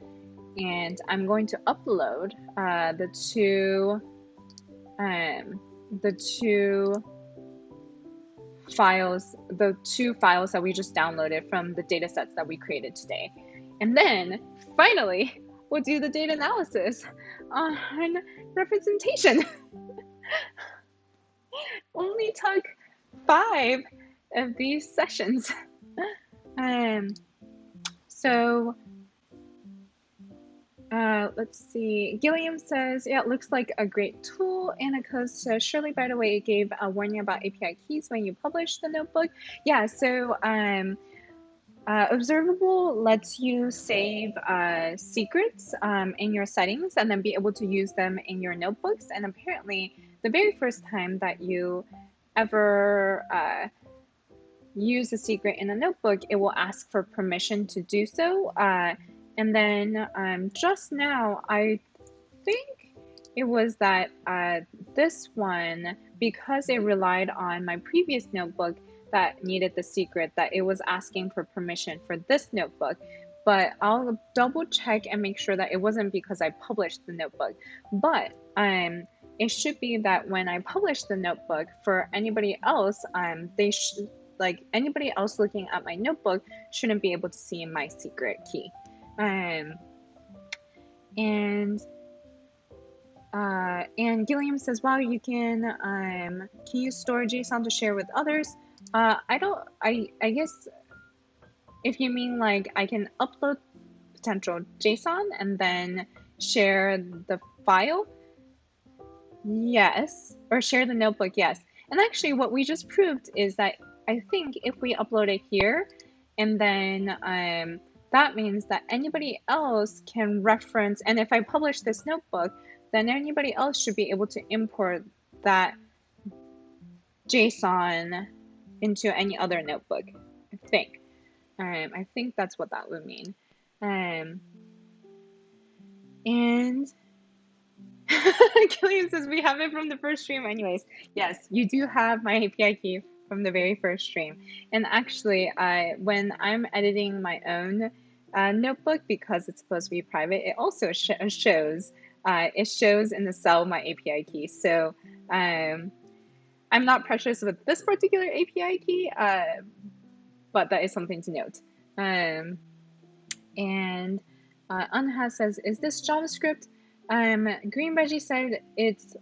and I'm going to upload the two files that we just downloaded from the data sets that we created today. And then finally, we'll do the data analysis on representation. Only took 5 of these sessions. So let's see. Gilliam says, yeah, it looks like a great tool. Anna Coase says, Shirley, by the way, it gave a warning about API keys when you publish the notebook. Yeah, so Observable lets you save secrets in your settings and then be able to use them in your notebooks. And apparently, the very first time that you ever use a secret in a notebook, it will ask for permission to do so. And then just now, I think it was that this one, because it relied on my previous notebook that needed the secret, that it was asking for permission for this notebook. But I'll double check and make sure that it wasn't because I published the notebook. But it should be that when I publish the notebook for anybody else, they should, like anybody else looking at my notebook shouldn't be able to see my secret key. And Gilliam says, wow, you can you store JSON to share with others? I guess if you mean like I can upload potential JSON and then share the file, yes, or share the notebook, yes. And actually what we just proved is that I think if we upload it here, and then that means that anybody else can reference, and if I publish this notebook, then anybody else should be able to import that JSON into any other notebook, I think. I think that's what that would mean. And Killian says, we have it from the first stream anyways. Yes, you do have my API key from the very first stream. And actually, when I'm editing my own notebook, because it's supposed to be private, it also shows in the cell my API key. So I'm not precious with this particular API key, but that is something to note. And Unha says, is this JavaScript? Green Reggie said it's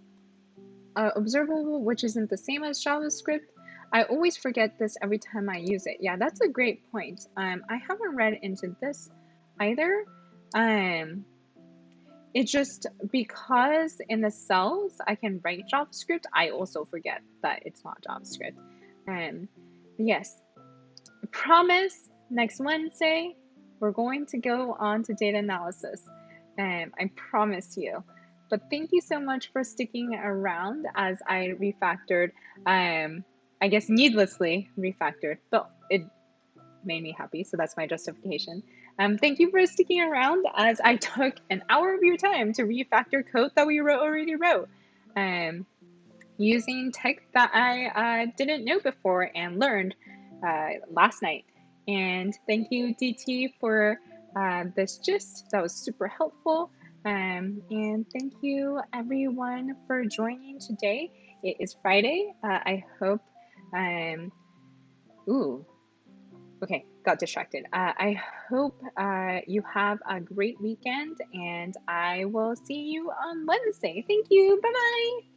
observable, which isn't the same as JavaScript. I always forget this every time I use it. Yeah, that's a great point. I haven't read into this either. It's just because in the cells I can write JavaScript, I also forget that it's not JavaScript. Yes, I promise next Wednesday we're going to go on to data analysis. I promise you. But thank you so much for sticking around as I refactored, I guess needlessly refactored, but it made me happy, so that's my justification. Thank you for sticking around as I took an hour of your time to refactor code that we already wrote, using tech that I didn't know before and learned last night. And thank you, DT, for this gist. That was super helpful. And thank you, everyone, for joining today. It is Friday. I hope... okay, got distracted. I hope you have a great weekend, and I will see you on Wednesday. Thank you. Bye-bye.